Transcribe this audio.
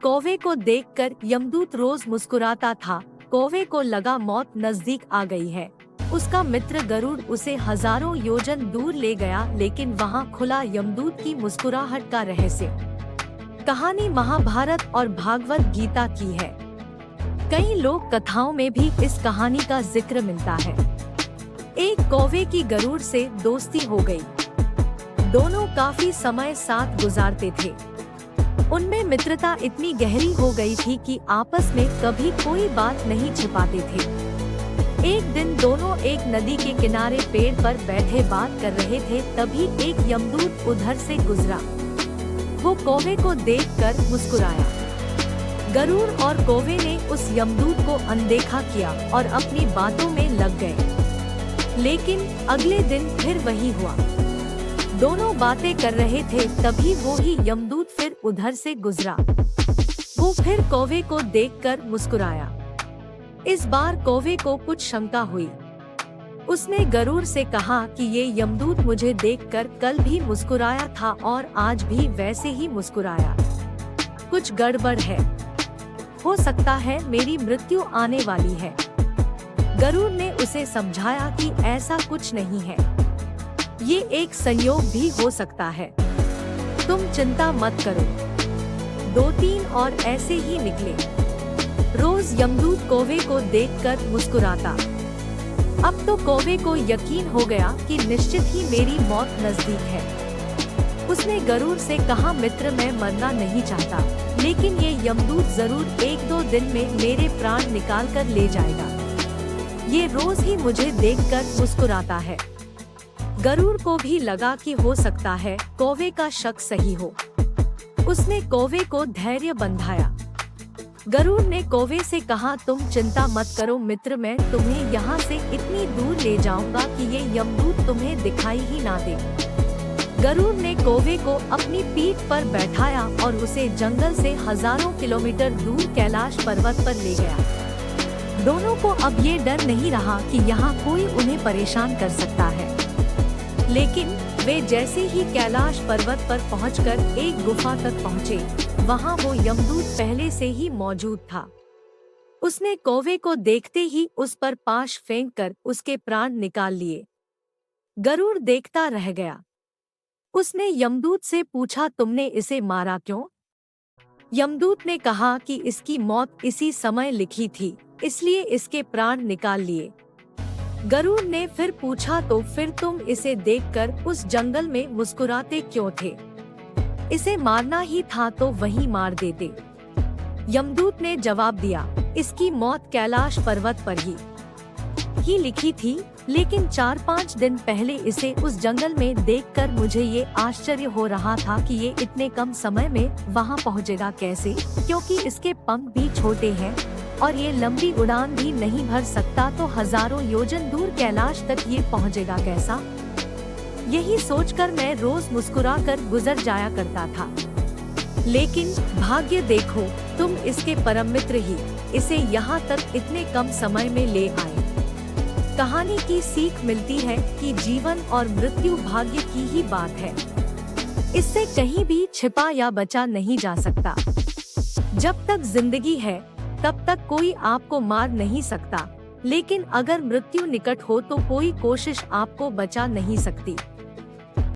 कौवे को देखकर यमदूत रोज मुस्कुराता था। कौवे को लगा मौत नजदीक आ गई है। उसका मित्र गरुड़ उसे हजारों योजन दूर ले गया, लेकिन वहाँ खुला यमदूत की मुस्कुराहट का रहस्य। कहानी महाभारत और भागवत गीता की है। कई लोक कथाओं में भी इस कहानी का जिक्र मिलता है। एक कौवे की गरुड़ से दोस्ती हो गई। दोनों काफी समय साथ गुजारते थे। उनमें मित्रता इतनी गहरी हो गई थी कि आपस में कभी कोई बात नहीं छिपाते थे। एक दिन दोनों एक नदी के किनारे पेड़ पर बैठे बात कर रहे थे, तभी एक यमदूत उधर से गुजरा। वो कौवे को देखकर मुस्कुराया। गरुड़ और कौवे ने उस यमदूत को अनदेखा किया और अपनी बातों में लग गए। लेकिन अगले दिन फिर वही हुआ। दोनों बातें कर रहे थे, तभी वो ही यमदूत फिर उधर से गुजरा। वो फिर कौवे को देखकर मुस्कुराया। इस बार कौवे को कुछ शंका हुई। उसने गरुड़ से कहा कि ये यमदूत मुझे देखकर कल भी मुस्कुराया था और आज भी वैसे ही मुस्कुराया। कुछ गड़बड़ है। हो सकता है मेरी मृत्यु आने वाली है। गरुड़ ने उसे समझाया कि ऐसा कुछ नहीं है, ये एक संयोग भी हो सकता है। तुम चिंता मत करो। 2-3 और ऐसे ही निकले। रोज यमदूत कौवे को देखकर मुस्कुराता। अब तो कौवे को यकीन हो गया कि निश्चित ही मेरी मौत नजदीक है। उसने गरुड़ से कहा, मित्र मैं मरना नहीं चाहता, लेकिन ये यमदूत जरूर 1-2 दिन में मेरे प्राण निकाल कर ले जाएगा। ये रोज ही मुझे देखकर मुस्कुराता है। गरुड़ को भी लगा कि हो सकता है कौवे का शक सही हो। उसने कौवे को धैर्य बंधाया। गरुड़ ने कौवे से कहा, तुम चिंता मत करो मित्र, मैं तुम्हें यहाँ से इतनी दूर ले जाऊंगा कि ये यमदूत तुम्हें दिखाई ही ना दे। गरुड़ ने कौवे को अपनी पीठ पर बैठाया और उसे जंगल से हजारों किलोमीटर दूर कैलाश पर्वत पर ले गया। दोनों को अब ये डर नहीं रहा कि यहाँ कोई उन्हें परेशान कर सकता है। लेकिन वे जैसे ही कैलाश पर्वत पर पहुंचकर एक गुफा तक पहुंचे, वहां वो यमदूत पहले से ही मौजूद था। उसने कौवे को देखते ही उस पर पाश फेंककर उसके प्राण निकाल लिए। गरुड़ देखता रह गया। उसने यमदूत से पूछा, तुमने इसे मारा क्यों? यमदूत ने कहा कि इसकी मौत इसी समय लिखी थी, इसलिए इसके प्राण निकाल लिए। गरुड़ ने फिर पूछा, तो फिर तुम इसे देखकर उस जंगल में मुस्कुराते क्यों थे? इसे मारना ही था तो वहीं मार देते। यमदूत ने जवाब दिया, इसकी मौत कैलाश पर्वत पर ही लिखी थी, लेकिन 4-5 दिन पहले इसे उस जंगल में देखकर मुझे ये आश्चर्य हो रहा था कि ये इतने कम समय में वहाँ पहुँचेगा कैसे, क्योंकि इसके पंख भी छोटे हैं और ये लंबी उड़ान भी नहीं भर सकता, तो हजारों योजन दूर कैलाश तक ये पहुँचेगा कैसा? यही सोचकर मैं रोज मुस्कुरा कर गुजर जाया करता था। लेकिन भाग्य देखो, तुम इसके परम मित्र ही इसे यहाँ तक इतने कम समय में ले आए। कहानी की सीख मिलती है कि जीवन और मृत्यु भाग्य की ही बात है। इससे कहीं भी छिपा या बचा नहीं जा सकता। जब तक जिंदगी है तब तक कोई आपको मार नहीं सकता, लेकिन अगर मृत्यु निकट हो तो कोई कोशिश आपको बचा नहीं सकती।